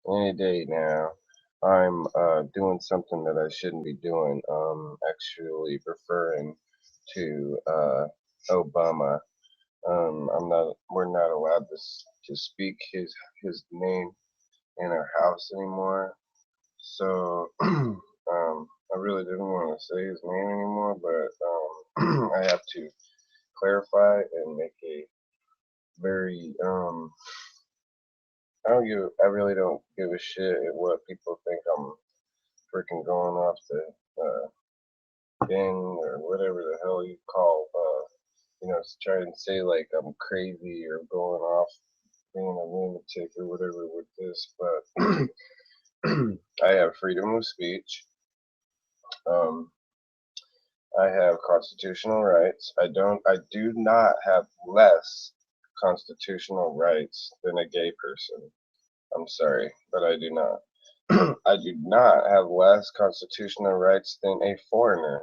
Any day now. I'm doing something that I shouldn't be doing. Actually referring to Obama. I'm not. We're not allowed to speak his name in our house anymore. So I really didn't want to say his name anymore, but I have to clarify and make a very I really don't give a shit at what people think I'm freaking going off the bin or whatever the hell you call try and say like I'm crazy or going off being a lunatic or whatever with this, but I have freedom of speech. Um, I have constitutional rights. I do not have less constitutional rights than a gay person. I'm sorry, but I do not. I do not have less constitutional rights than a foreigner,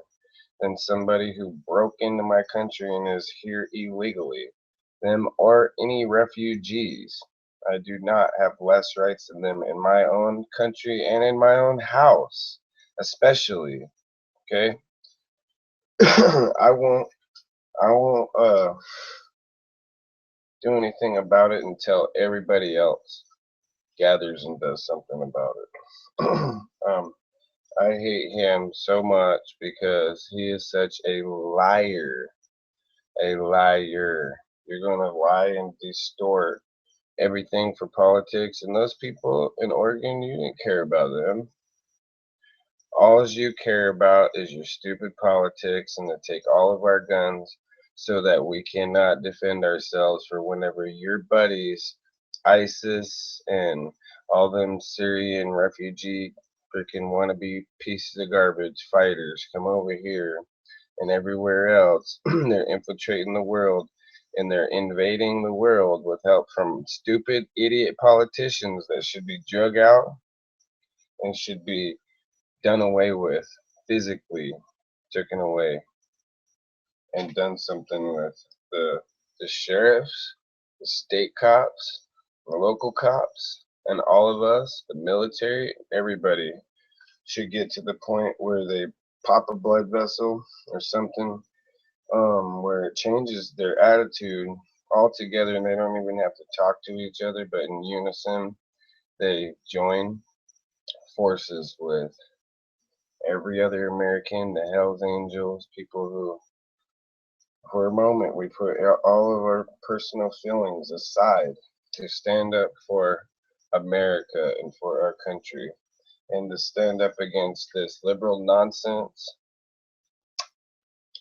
than somebody who broke into my country and is here illegally, them or any refugees. I do not have less rights than them in my own country and in my own house, especially. Okay, I won't. I won't do anything about it until everybody else gathers and does something about it. I hate him so much because he is such a liar. A liar. You're going to lie and distort everything for politics, and those people in Oregon, you didn't care about them. All you care about is your stupid politics and to take all of our guns so that we cannot defend ourselves for whenever your buddies, ISIS and all them Syrian refugee freaking wannabe pieces of garbage fighters come over here and everywhere else. They're infiltrating the world and they're invading the world with help from stupid idiot politicians that should be drug out and should be done away with, physically taken away, and done something with the the sheriffs, the state cops, the local cops, and all of us, the military, everybody should get to the point where they pop a blood vessel or something, where it changes their attitude altogether, and they don't even have to talk to each other, but in unison, they join forces with every other American, the Hells Angels, people who, for a moment, we put all of our personal feelings aside to stand up for America and for our country, and to stand up against this liberal nonsense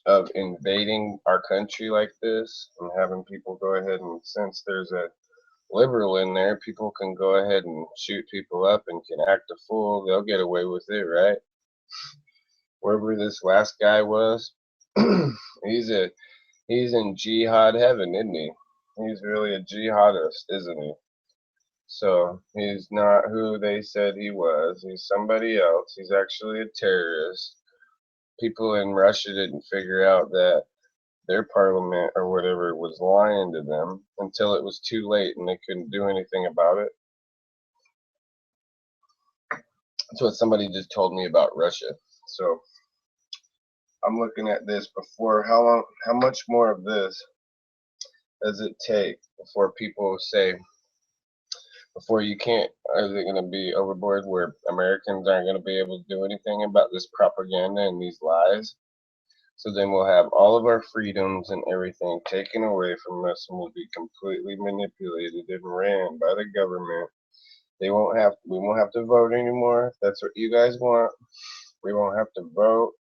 of invading our country like this and having people go ahead and, since there's a liberal in there, people can go ahead and shoot people up and can act a fool. They'll get away with it, right? Wherever this last guy was, he's a he's in jihad heaven, isn't he? He's really a jihadist, isn't he? So he's not who they said he was. He's somebody else. He's actually a terrorist. People in Russia didn't figure out that their parliament or whatever was lying to them until it was too late and they couldn't do anything about it. That's what somebody just told me about Russia. So I'm looking at this before. How much more of this does it take before people say, before you can't, are they going to be overboard where Americans aren't going to be able to do anything about this propaganda and these lies? So then we'll have all of our freedoms and everything taken away from us and we'll be completely manipulated and ran by the government. We won't have to vote anymore. If that's what you guys want. We won't have to vote.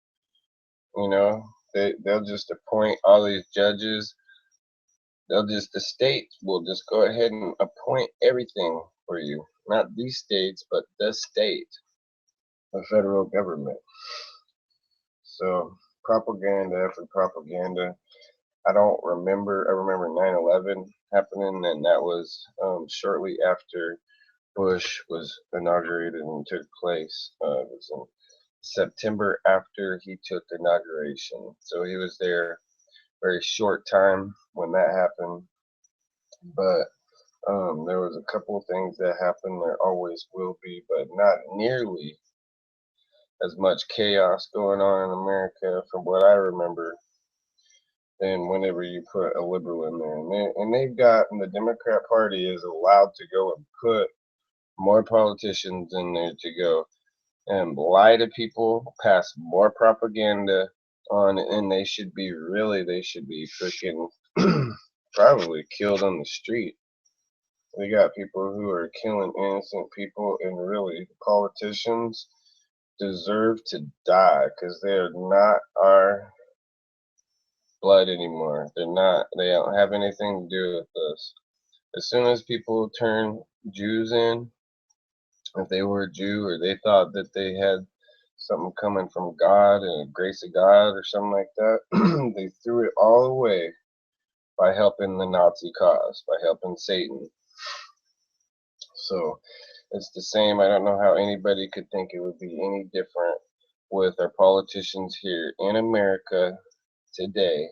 You know, they'll just appoint all these judges. The states will just go ahead and appoint everything for you. Not these states, but the state, the federal government. So propaganda after propaganda. I remember 9/11 happening, and that was shortly after Bush was inaugurated and took place. It was in September after he took inauguration. So he was there very short time when that happened. But There was a couple of things that happened. There always will be, but not nearly as much chaos going on in America, from what I remember, than whenever you put a liberal in there. And they've got, and the Democrat Party is allowed to go and put more politicians in there to go and lie to people, pass more propaganda on, and they should be freaking probably killed on the street. We got people who are killing innocent people, and really, politicians deserve to die because they are not our blood anymore. They don't have anything to do with us. As soon as people turn Jews in, if they were a Jew or they thought that they had something coming from God and the grace of God or something like that, they threw it all away by helping the Nazi cause, by helping Satan. So it's the same. I don't know how anybody could think it would be any different with our politicians here in America today.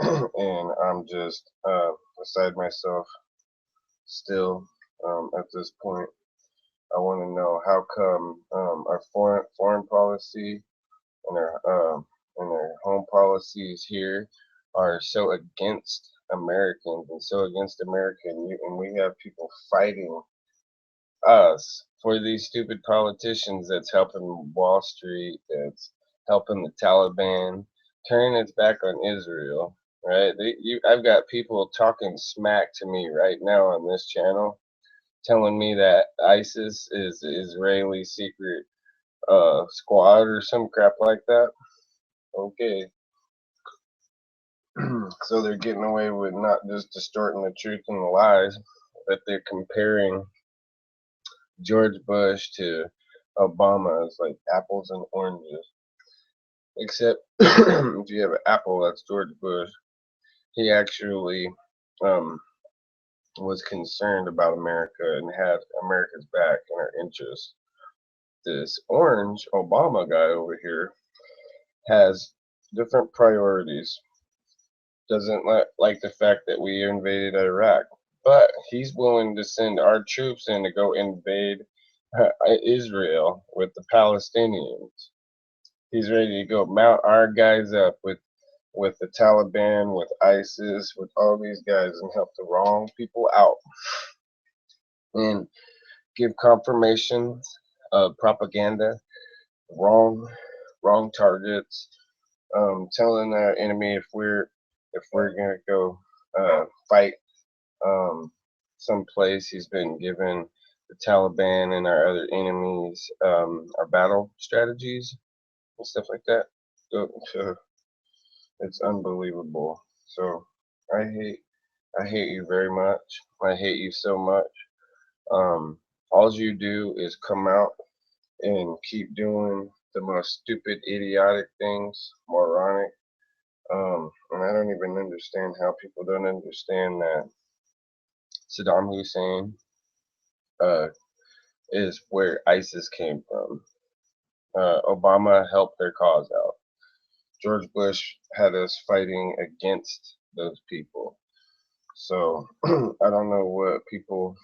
And I'm just beside myself still at this point. I want to know how come our foreign policy and our home policies here are so against Americans and so against American, and we have people fighting us for these stupid politicians that's helping Wall Street, that's helping the Taliban, turning its back on Israel. Right? I've got people talking smack to me right now on this channel, telling me that ISIS is Israeli secret squad or some crap like that. Okay. So they're getting away with not just distorting the truth and the lies, but they're comparing George Bush to Obama as like apples and oranges. Except if you have an apple, that's George Bush. He actually was concerned about America and had America's back and our interests. This orange Obama guy over here has different priorities. Doesn't like the fact that we invaded Iraq, but he's willing to send our troops in to go invade Israel with the Palestinians. He's ready to go mount our guys up with the Taliban, with ISIS, with all these guys, and help the wrong people out and give confirmations of propaganda, wrong targets, telling our enemy if we're gonna go fight someplace. He's been given the Taliban and our other enemies our battle strategies and stuff like that. So it's unbelievable. So I hate you very much. I hate you so much. All you do is come out and keep doing the most stupid, idiotic things, moronic. And I don't even understand how people don't understand that Saddam Hussein is where ISIS came from. Obama helped their cause out. George Bush had us fighting against those people. So I don't know what people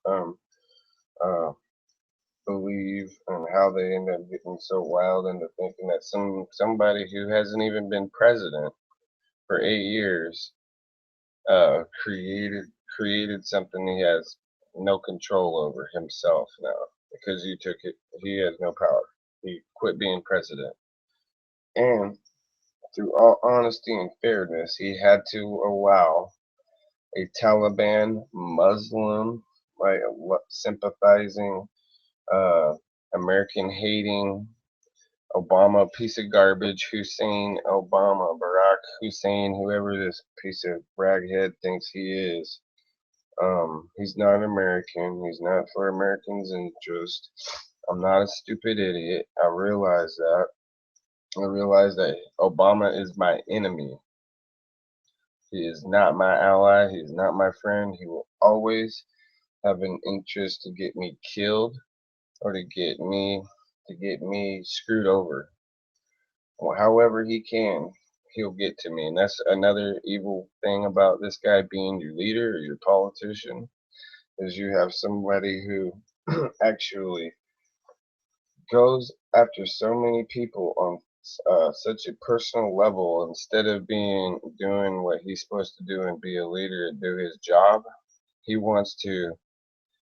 um, uh, believe and how they end up getting so wild into thinking that somebody who hasn't even been president for 8 years created something he has no control over himself now because you took it. He has no power. He quit being president, and through all honesty and fairness, he had to allow a Taliban Muslim, like sympathizing, uh, American hating Obama piece of garbage, Hussein Obama, Barack Hussein, whoever this piece of raghead thinks he is. He's not American. He's not for Americans' interest. I'm not a stupid idiot. I realize that. I realize that Obama is my enemy. He is not my ally. He is not my friend. He will always have an interest to get me killed or to get me screwed over. However he can. he'll get to me. And that's another evil thing about this guy being your leader or your politician, is you have somebody who actually goes after so many people on such a personal level. Instead of doing what he's supposed to do and be a leader and do his job, he wants to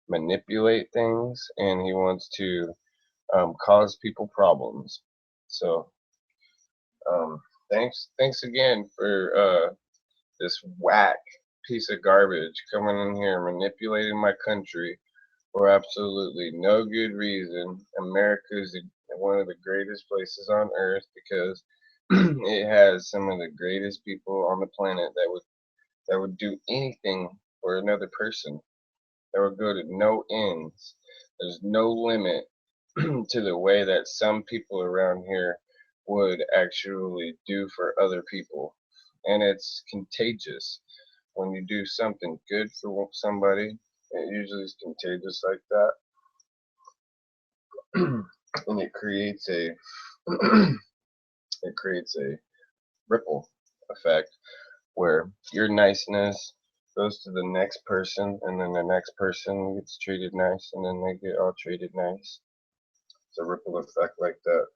manipulate things, and he wants to cause people problems. So thanks again for this whack piece of garbage coming in here manipulating my country for absolutely no good reason. America is one of the greatest places on earth because it has some of the greatest people on the planet that would do anything for another person. That would go to no ends. There's no limit to the way that some people around here would actually do for other people. And it's contagious. When you do something good for somebody, it usually is contagious like that. And it creates a it creates a ripple effect where your niceness goes to the next person, and then the next person gets treated nice, and then they get all treated nice. It's a ripple effect like that.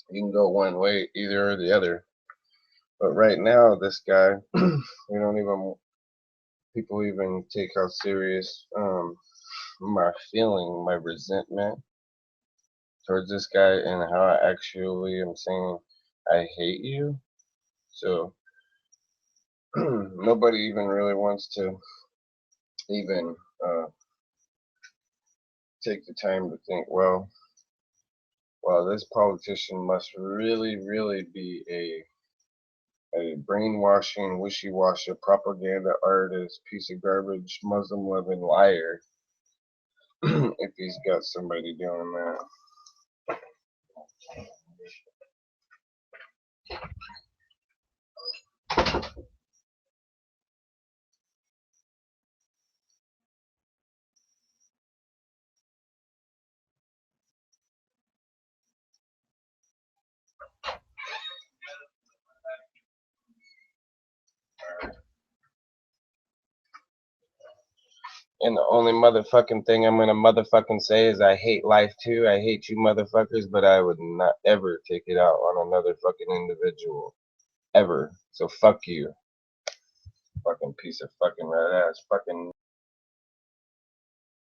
You can go one way, either or the other. But right now, this guy, we don't even people even take how serious my feeling, my resentment towards this guy, and how I actually am saying I hate you. So nobody even really wants to even take the time to think, well, this politician must really, really be a brainwashing, wishy-washy propaganda artist, piece of garbage, Muslim-loving liar, if he's got somebody doing that. And the only motherfucking thing I'm gonna motherfucking say is I hate life too. I hate you motherfuckers, but I would not ever take it out on another fucking individual. Ever. So fuck you. Fucking piece of fucking red ass fucking